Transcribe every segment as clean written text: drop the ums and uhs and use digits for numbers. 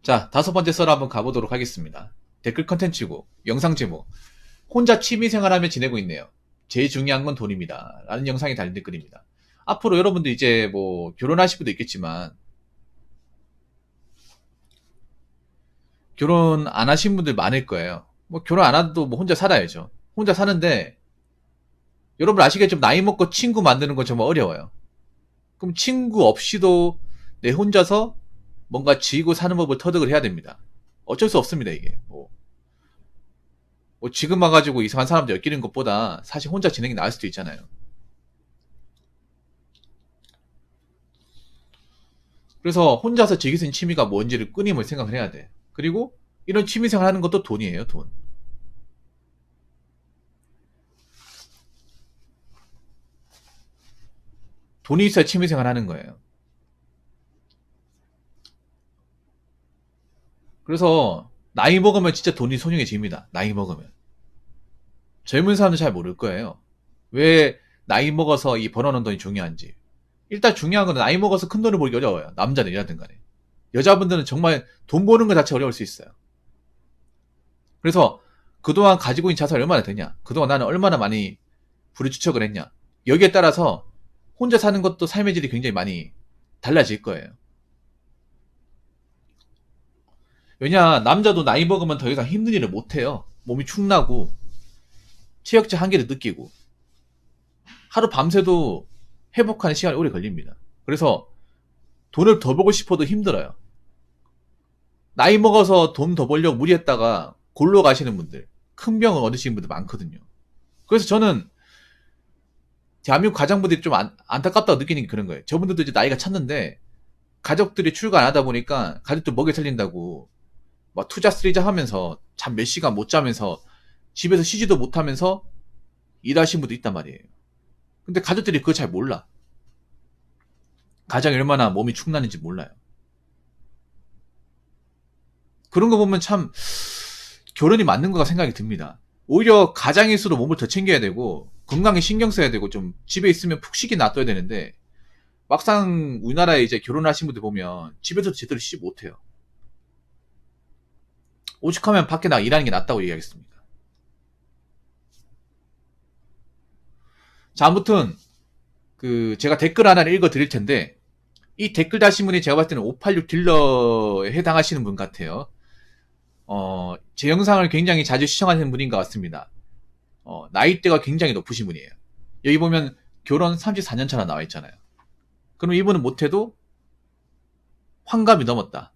자, 다섯 번째 썰 한번 가보도록 하겠습니다. 댓글 컨텐츠고, 영상 제목. 혼자 취미생활하며 지내고 있네요. 제일 중요한 건 돈입니다. 라는 영상이 달린 댓글입니다. 앞으로 여러분들 이제 뭐, 결혼하실 분도 있겠지만, 결혼 안 하신 분들 많을 거예요. 뭐, 결혼 안 해도 뭐 혼자 살아야죠. 혼자 사는데, 여러분 아시겠지만, 나이 먹고 친구 만드는 건 정말 어려워요. 그럼 친구 없이도 내 혼자서 뭔가 지고 사는 법을 터득을 해야 됩니다. 어쩔 수 없습니다, 이게. 뭐 지금 와가지고 이상한 사람들 엮이는 것보다 사실 혼자 지내는 게 나을 수도 있잖아요. 그래서 혼자서 즐길 수 있는 취미가 뭔지를 끊임을 생각을 해야 돼. 그리고 이런 취미생활 하는 것도 돈이에요, 돈. 돈이 있어야 취미생활 하는 거예요. 그래서 나이 먹으면 진짜 돈이 소중해집니다. 나이 먹으면. 젊은 사람은 잘 모를 거예요. 왜 나이 먹어서 이 벌어놓은 돈이 중요한지. 일단 중요한 건 나이 먹어서 큰 돈을 벌기 어려워요. 남자는 이라든 간에. 여자분들은 정말 돈 버는 것 자체 어려울 수 있어요. 그래서 그동안 가지고 있는 자산이 얼마나 되냐. 그동안 나는 얼마나 많이 부르주척을 했냐. 여기에 따라서 혼자 사는 것도 삶의 질이 굉장히 많이 달라질 거예요. 왜냐, 남자도 나이 먹으면 더 이상 힘든 일을 못해요. 몸이 축나고, 체력적 한계를 느끼고, 하루 밤새도 회복하는 시간이 오래 걸립니다. 그래서 돈을 더 벌고 싶어도 힘들어요. 나이 먹어서 돈 더 벌려고 무리했다가 골로 가시는 분들, 큰 병을 얻으시는 분들 많거든요. 그래서 저는 대한민국 가장분들이 좀 안타깝다고 느끼는 게 그런 거예요. 저분들도 이제 나이가 찼는데 가족들이 출가 안 하다 보니까 가족들 먹여 살린다고 막 투자 쓰리자 하면서 잠 몇 시간 못 자면서 집에서 쉬지도 못하면서 일하시는 분도 있단 말이에요. 근데 가족들이 그거 잘 몰라. 가장이 얼마나 몸이 축나는지 몰라요. 그런 거 보면 참 결혼이 맞는 거가 생각이 듭니다. 오히려 가장일수록 몸을 더 챙겨야 되고 건강에 신경 써야 되고 좀 집에 있으면 푹 쉬게 놔둬야 되는데 막상 우리나라에 이제 결혼하신 분들 보면 집에서 제대로 쉬지 못해요. 오죽하면 밖에 나가 일하는 게 낫다고 얘기하겠습니다. 자, 아무튼 제가 댓글 하나를 읽어 드릴 텐데 이 댓글 다신 분이 제가 봤을 때는 586 딜러에 해당하시는 분 같아요. 제 영상을 굉장히 자주 시청하시는 분인 것 같습니다. 나이대가 굉장히 높으신 분이에요. 여기 보면 결혼 34년 차나 나와 있잖아요. 그럼 이분은 못해도 환갑이 넘었다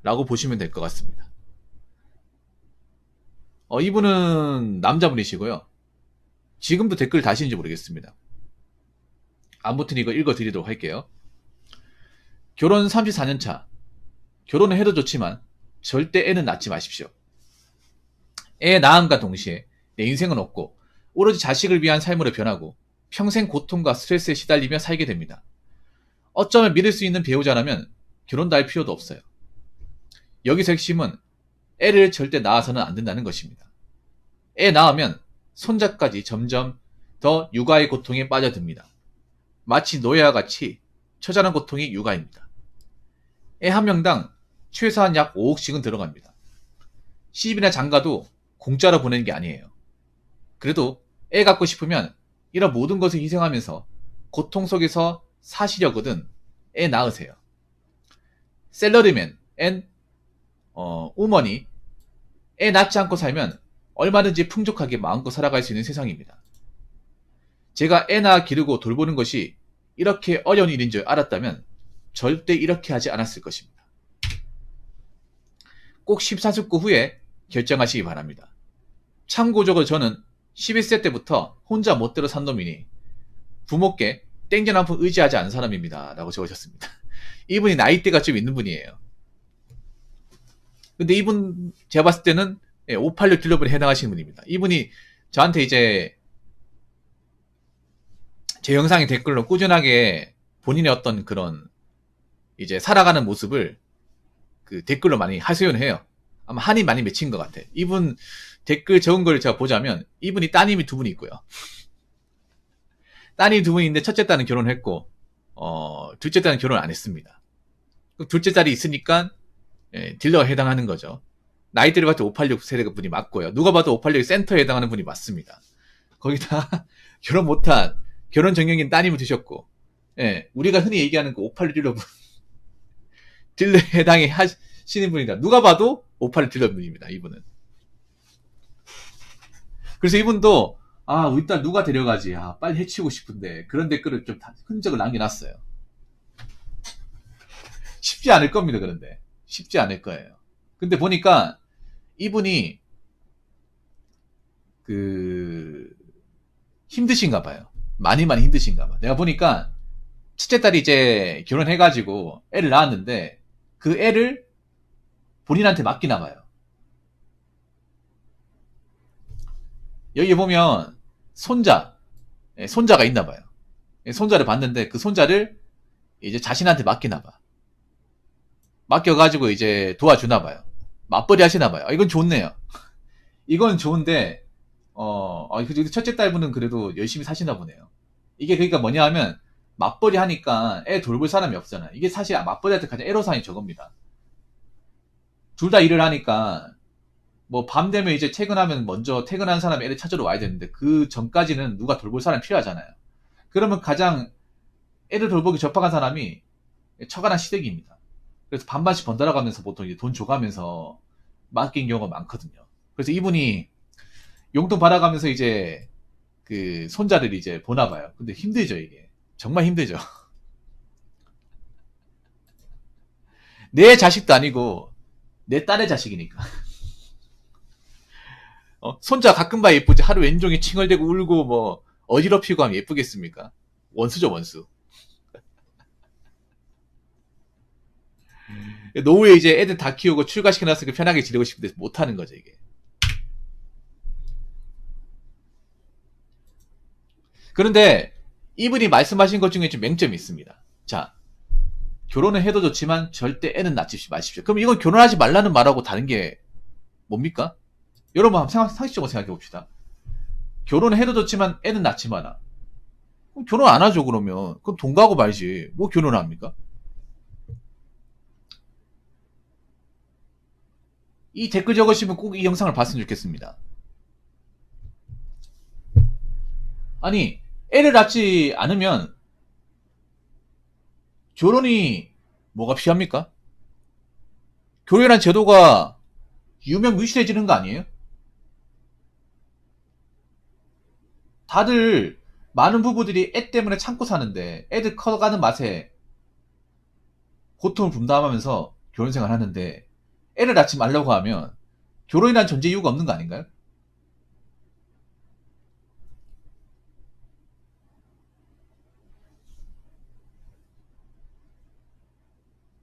라고 보시면 될 것 같습니다. 이분은 남자분이시고요. 지금도 댓글 다시는지 모르겠습니다. 아무튼 이거 읽어드리도록 할게요. 결혼 34년 차. 결혼을 해도 좋지만 절대 애는 낳지 마십시오. 애 낳음과 동시에 내 인생은 없고 오로지 자식을 위한 삶으로 변하고 평생 고통과 스트레스에 시달리며 살게 됩니다. 어쩌면 믿을 수 있는 배우자라면 결혼도 할 필요도 없어요. 여기서 핵심은 애를 절대 낳아서는 안 된다는 것입니다. 애 낳으면 손자까지 점점 더 육아의 고통에 빠져듭니다. 마치 노예와 같이 처절한 고통이 육아입니다. 애 한 명당 최소한 약 5억씩은 들어갑니다. 시집이나 장가도 공짜로 보내는 게 아니에요. 그래도 애 갖고 싶으면 이런 모든 것을 희생하면서 고통 속에서 사시려거든 애 낳으세요. 셀러리맨 앤 우먼이 애 낳지 않고 살면 얼마든지 풍족하게 마음껏 살아갈 수 있는 세상입니다. 제가 애 낳아 기르고 돌보는 것이 이렇게 어려운 일인 줄 알았다면 절대 이렇게 하지 않았을 것입니다. 꼭 14숙고 후에 결정하시기 바랍니다. 참고적으로 저는 11세 때부터 혼자 멋대로 산 놈이니 부모께 땡전 한 푼 의지하지 않은 사람입니다. 라고 적으셨습니다. 이분이 나이대가 좀 있는 분이에요. 근데 이분 제가 봤을 때는 586 딜러블에 해당하시는 분입니다. 이분이 저한테 이제 제 영상에 댓글로 꾸준하게 본인의 어떤 그런 이제 살아가는 모습을 댓글로 많이 하소연을 해요. 아마 한이 많이 맺힌 것 같아. 이분 댓글 적은 걸 제가 보자면 이분이 따님이 두 분이 있고요. 따님이 두 분인데 첫째 딸은 결혼했고 둘째 딸은 결혼 안 했습니다. 둘째 딸이 있으니까 예, 딜러가 해당하는 거죠. 나이대를 봤을 때 586 세대 분이 맞고요. 누가 봐도 586 센터에 해당하는 분이 맞습니다. 거기다 결혼 못한 결혼 정형인 따님을 두셨고, 예, 우리가 흔히 얘기하는 그 586 딜러분 딜러에 해당해 하시는 분이다. 누가 봐도 586 딜러분입니다. 이분은. 그래서 이분도 우리 딸 누가 데려가지? 빨리 해치우고 싶은데 그런 댓글을 좀 흔적을 남겨놨어요. 쉽지 않을 겁니다. 그런데 쉽지 않을 거예요. 근데 보니까 이분이 힘드신가 봐요. 많이 힘드신가 봐. 내가 보니까 첫째 딸이 이제 결혼해가지고 애를 낳았는데 그 애를 본인한테 맡기나 봐요. 여기 보면 손자가 있나 봐요. 손자를 봤는데 그 손자를 이제 자신한테 맡기나 봐. 맡겨가지고 이제 도와주나 봐요. 맞벌이 하시나 봐요. 이건 좋네요. 이건 좋은데 첫째 딸분은 그래도 열심히 사시나 보네요. 이게 그러니까 뭐냐 하면 맞벌이 하니까 애 돌볼 사람이 없잖아요. 이게 사실 맞벌이한테 가장 애로사항이 저겁니다. 둘 다 일을 하니까 뭐 밤 되면 이제 퇴근하면 먼저 퇴근한 사람이 애를 찾으러 와야 되는데 그 전까지는 누가 돌볼 사람이 필요하잖아요. 그러면 가장 애를 돌보기 접박한 사람이 처가나 시댁입니다. 그래서 반반씩 번달아가면서 보통 이제 돈 줘가면서 맡긴 경우가 많거든요. 그래서 이분이 용돈 받아가면서 이제 그 손자를 이제 보나 봐요. 근데 힘들죠, 이게. 정말 힘들죠. 내 자식도 아니고 내 딸의 자식이니까. 손자 가끔 봐야 예쁘지. 하루 왼종일 칭얼대고 울고 뭐 어지럽히고 하면 예쁘겠습니까? 원수죠, 원수. 노후에 이제 애들 다 키우고 출가시켜놨으니까 편하게 지내고 싶은데 못하는 거죠, 이게. 그런데 이분이 말씀하신 것 중에 좀 맹점이 있습니다. 자, 결혼을 해도 좋지만 절대 애는 낳지 마십시오. 그럼 이건 결혼하지 말라는 말하고 다른 게 뭡니까? 여러분 한번 상식적으로 생각해 봅시다. 결혼을 해도 좋지만 애는 낳지 마라. 그럼 결혼 안 하죠, 그러면. 그럼 돈 가고 말지. 뭐 결혼을 합니까? 이 댓글 적으시면 꼭 이 영상을 봤으면 좋겠습니다. 아니, 애를 낳지 않으면 결혼이 뭐가 필요합니까? 결혼이란 제도가 유명무실해지는 거 아니에요? 다들 많은 부부들이 애 때문에 참고 사는데 애들 커가는 맛에 고통을 분담하면서 결혼생활 하는데 애를 낳지 말라고 하면 결혼이란 존재 이유가 없는 거 아닌가요?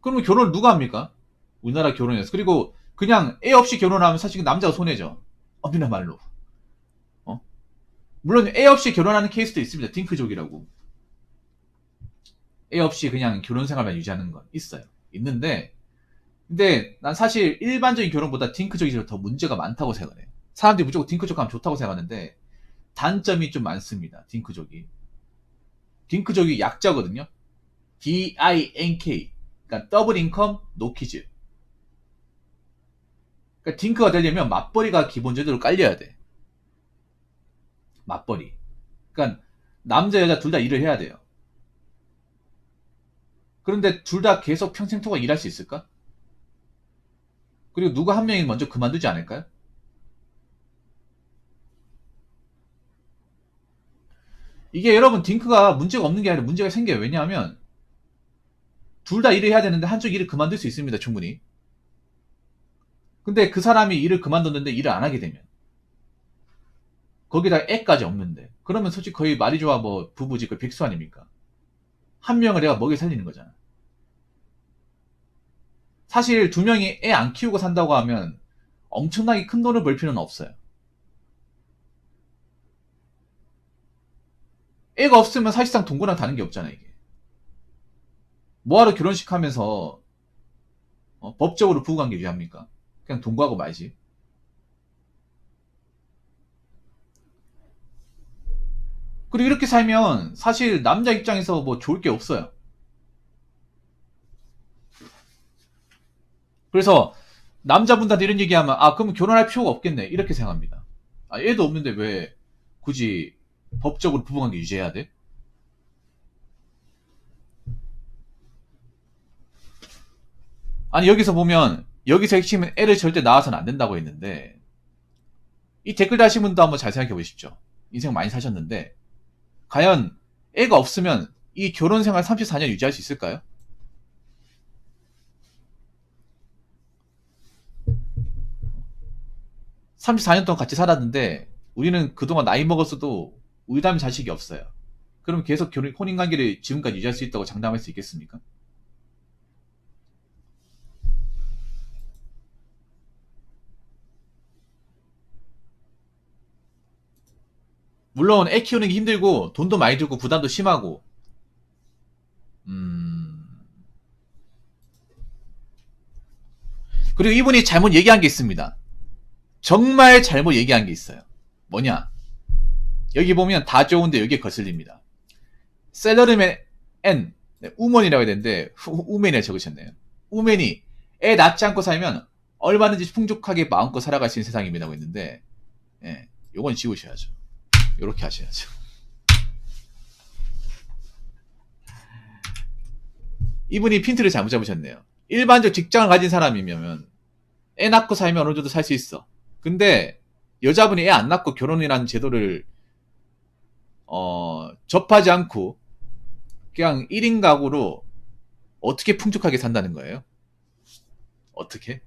그러면 결혼을 누가 합니까? 우리나라 결혼에서. 그리고 그냥 애 없이 결혼하면 사실 남자가 손해죠. 엄밀한 말로. 물론 애 없이 결혼하는 케이스도 있습니다. 딩크족이라고. 애 없이 그냥 결혼 생활만 유지하는 건 있어요. 있는데 근데 난 사실 일반적인 결혼보다 딩크족이 더 문제가 많다고 생각해요. 사람들이 무조건 딩크족 하면 좋다고 생각하는데 단점이 좀 많습니다. 딩크족이. 딩크족이 약자거든요. DINK. 그러니까 더블 인컴 노 키즈. 그러니까 딩크가 되려면 맞벌이가 기본적으로 깔려야 돼. 맞벌이. 그러니까 남자 여자 둘 다 일을 해야 돼요. 그런데 둘 다 계속 평생 동안 일할 수 있을까? 그리고 누가 한 명이 먼저 그만두지 않을까요? 이게 여러분 딩크가 문제가 없는 게 아니라 문제가 생겨요. 왜냐하면 둘 다 일을 해야 되는데 한쪽 일을 그만둘 수 있습니다. 충분히. 근데 그 사람이 일을 그만뒀는데 일을 안 하게 되면 거기다 애까지 없는데 그러면 솔직히 거의 말이 좋아 뭐 부부지 그 백수 아닙니까? 한 명을 내가 먹여 살리는 거잖아. 사실 두 명이 애 안 키우고 산다고 하면 엄청나게 큰 돈을 벌 필요는 없어요. 애가 없으면 사실상 동거랑 다른 게 없잖아 이게. 뭐하러 결혼식 하면서 법적으로 부부관계 유지합니까? 그냥 동거하고 말지. 그리고 이렇게 살면 사실 남자 입장에서 뭐 좋을 게 없어요. 그래서 남자분들한테 이런 얘기하면 아 그럼 결혼할 필요가 없겠네 이렇게 생각합니다. 아 애도 없는데 왜 굳이 법적으로 부부관계 유지해야 돼? 아니 여기서 보면 여기서 핵심은 애를 절대 낳아서는 안 된다고 했는데 이 댓글 다신 분도 한번 잘 생각해 보십시오. 인생 많이 사셨는데 과연 애가 없으면 이 결혼 생활 34년 유지할 수 있을까요? 34년 동안 같이 살았는데 우리는 그동안 나이 먹었어도 우리 다음에 자식이 없어요. 그럼 계속 혼인관계를 지금까지 유지할 수 있다고 장담할 수 있겠습니까? 물론 애 키우는 게 힘들고 돈도 많이 들고 부담도 심하고 그리고 이분이 잘못 얘기한 게 있습니다. 정말 잘못 얘기한 게 있어요. 뭐냐? 여기 보면 다 좋은데 여기에 거슬립니다. 셀러리맨 N 우먼이라고 해야 되는데 우맨이라 적으셨네요. 우맨이 애 낳지 않고 살면 얼마든지 풍족하게 마음껏 살아갈 수 있는 세상입니다고 했는데 예, 요건 지우셔야죠. 요렇게 하셔야죠. 이분이 핀트를 잘못 잡으셨네요. 일반적 직장을 가진 사람이면 애 낳고 살면 어느 정도 살 수 있어. 근데 여자분이 애 안 낳고 결혼이라는 제도를 접하지 않고 그냥 1인 가구로 어떻게 풍족하게 산다는 거예요? 어떻게?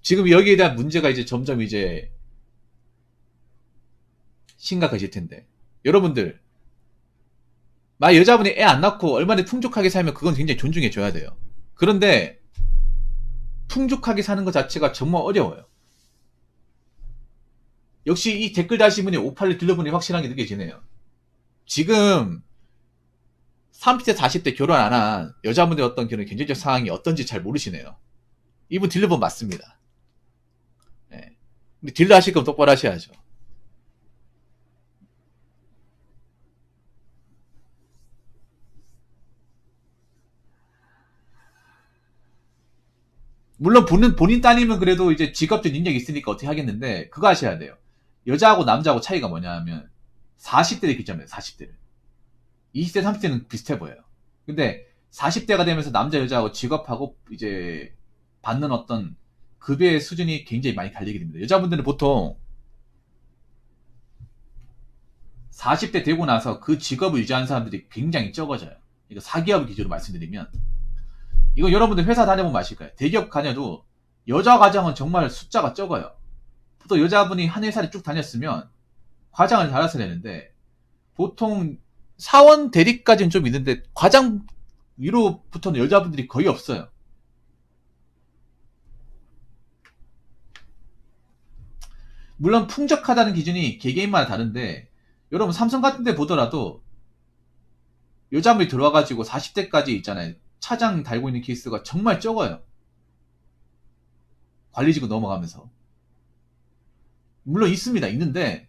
지금 여기에 대한 문제가 이제 점점 이제 심각해질 텐데 여러분들 만약 여자분이 애 안 낳고 얼마나 풍족하게 살면 그건 굉장히 존중해 줘야 돼요. 그런데 풍족하게 사는 것 자체가 정말 어려워요. 역시 이 댓글 다신 분이 58을 들려보니 확실하게 느껴지네요. 지금 30대 40대 결혼 안 한 여자분들의 어떤 그런 경제적 상황이 어떤지 잘 모르시네요. 이분 딜러본 맞습니다. 네. 근데 딜러 하실 거면 똑바로 하셔야죠. 물론 본인 따님은 그래도 이제 직업적 능력이 있으니까 어떻게 하겠는데 그거 하셔야 돼요. 여자하고 남자하고 차이가 뭐냐 하면 40대를 기점해요. 40대를. 20대 30대는 비슷해 보여요. 근데 40대가 되면서 남자 여자하고 직업하고 이제 받는 어떤 급여의 수준이 굉장히 많이 갈리게 됩니다. 여자분들은 보통 40대 되고 나서 그 직업을 유지하는 사람들이 굉장히 적어져요. 이거 사기업 기준으로 말씀드리면 이거 여러분들 회사 다녀보면 아실 거예요. 대기업 다녀도 여자 과장은 정말 숫자가 적어요. 또 여자분이 한 회사를 쭉 다녔으면 과장을 달아서 되는데 보통 사원 대리까지는 좀 있는데 과장 위로부터는 여자분들이 거의 없어요. 물론 풍족하다는 기준이 개개인마다 다른데 여러분 삼성 같은 데 보더라도 여자분이 들어와가지고 40대까지 있잖아요. 차장 달고 있는 케이스가 정말 적어요. 관리직으로 넘어가면서. 물론 있습니다. 있는데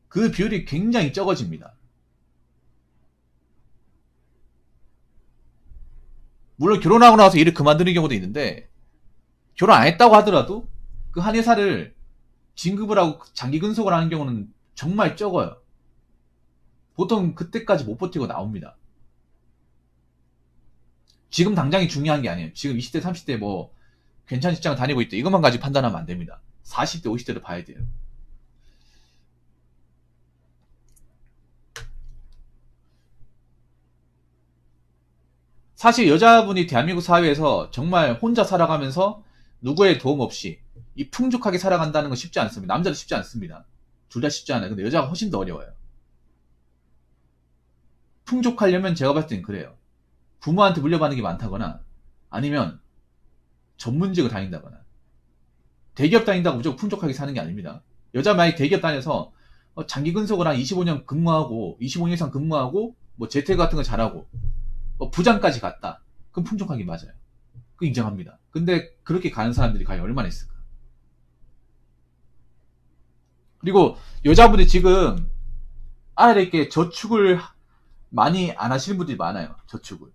그 비율이 굉장히 적어집니다. 물론 결혼하고 나서 일을 그만두는 경우도 있는데 결혼 안 했다고 하더라도 그 한 회사를 진급을 하고 장기 근속을 하는 경우는 정말 적어요. 보통 그때까지 못 버티고 나옵니다. 지금 당장이 중요한 게 아니에요. 지금 20대 30대 뭐 괜찮은 직장을 다니고 있다 이것만 가지고 판단하면 안 됩니다. 40대 50대를 봐야 돼요. 사실 여자분이 대한민국 사회에서 정말 혼자 살아가면서 누구의 도움 없이 이 풍족하게 살아간다는 건 쉽지 않습니다. 남자도 쉽지 않습니다. 둘 다 쉽지 않아요. 근데 여자가 훨씬 더 어려워요. 풍족하려면 제가 봤을 땐 그래요. 부모한테 물려받는 게 많다거나 아니면 전문직을 다닌다거나 대기업 다닌다고 무조건 풍족하게 사는 게 아닙니다. 여자 만약에 대기업 다녀서 장기 근속을 한 25년 근무하고 25년 이상 근무하고 뭐 재테크 같은 거 잘하고 부장까지 갔다. 그럼 풍족하게 맞아요. 그 인정합니다. 근데 그렇게 가는 사람들이 과연 얼마나 있을까? 그리고 여자분들이 지금 알아야 될 게 저축을 많이 안 하시는 분들이 많아요. 저축을.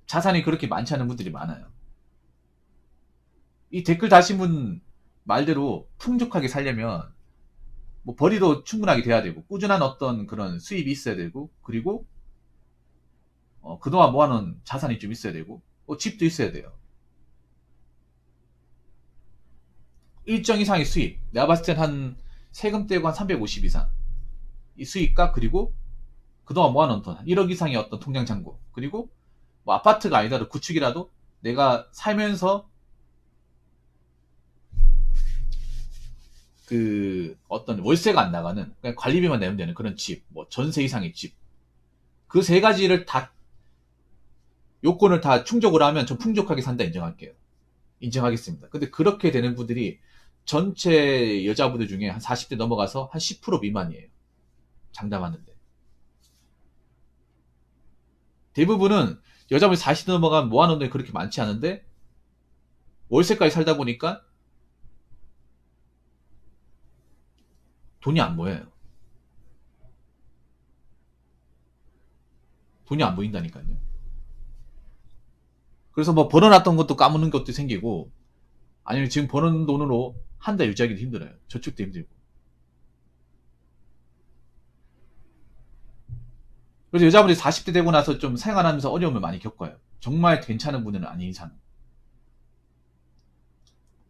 자산이 그렇게 많지 않은 분들이 많아요. 이 댓글 다신 분 말대로 풍족하게 살려면 뭐 벌이도 충분하게 돼야 되고 꾸준한 어떤 그런 수입이 있어야 되고 그리고 그동안 모아놓은 자산이 좀 있어야 되고 집도 있어야 돼요. 일정 이상의 수입, 내가 봤을 땐 한 세금 떼고 한 350 이상 이 수입과 그리고 그동안 모아놓은 돈 1억 이상의 어떤 통장 잔고 그리고 뭐 아파트가 아니더라도 구축이라도 내가 살면서 그 어떤 월세가 안 나가는 그냥 관리비만 내면 되는 그런 집, 뭐 전세 이상의 집, 그 세 가지를 다 요건을 다 충족을 하면 좀 풍족하게 산다 인정할게요. 인정하겠습니다. 근데 그렇게 되는 분들이 전체 여자분들 중에 한 40대 넘어가서 한 10% 미만이에요. 장담하는데. 대부분은 여자분이 40대 넘어가면 모아놓은 돈이 그렇게 많지 않은데 월세까지 살다 보니까 돈이 안 모여요. 돈이 안 보인다니까요. 그래서 뭐 벌어놨던 것도 까먹는 것도 생기고 아니면 지금 버는 돈으로 한 달 유지하기도 힘들어요. 저축도 힘들고. 그래서 여자분이 40대 되고 나서 좀 생활하면서 어려움을 많이 겪어요. 정말 괜찮은 분은 아닌 이상.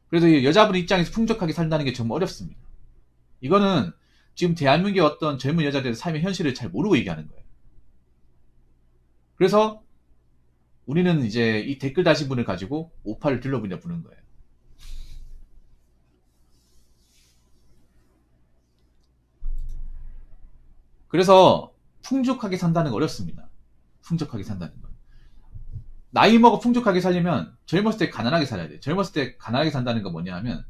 그래서 여자분 입장에서 풍족하게 산다는 게 정말 어렵습니다. 이거는 지금 대한민국의 어떤 젊은 여자들의 삶의 현실을 잘 모르고 얘기하는 거예요. 그래서 우리는 이제 이 댓글 다신 분을 가지고 오파를 들러부냐 부는 거예요. 그래서 풍족하게 산다는 거 어렵습니다. 풍족하게 산다는 건. 나이 먹어 풍족하게 살려면 젊었을 때 가난하게 살아야 돼요. 젊었을 때 가난하게 산다는 건 뭐냐 하면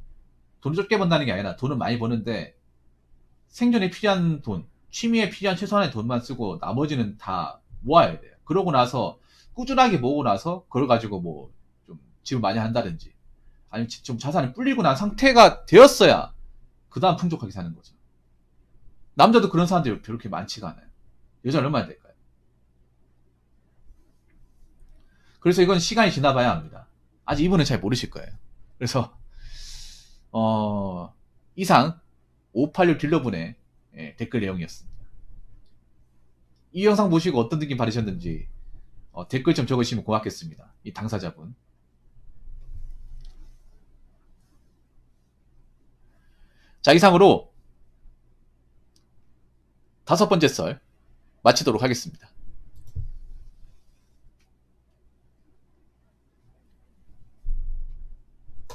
돈을 적게 번다는 게 아니라 돈은 많이 버는데 생존에 필요한 돈, 취미에 필요한 최소한의 돈만 쓰고 나머지는 다 모아야 돼요. 그러고 나서 꾸준하게 모으고 나서 그걸 가지고 뭐 좀 집을 많이 한다든지 아니면 좀 자산을 불리고 난 상태가 되었어야 그 다음 풍족하게 사는 거죠. 남자도 그런 사람들이 그렇게 많지가 않아요. 여자는 얼마나 될까요? 그래서 이건 시간이 지나봐야 합니다. 아직 이분은 잘 모르실 거예요. 그래서 이상 586 딜러분의 댓글 내용이었습니다. 이 영상 보시고 어떤 느낌 받으셨는지 댓글 좀 적으시면 고맙겠습니다. 이 당사자분. 자, 이상으로 5번째 썰 마치도록 하겠습니다.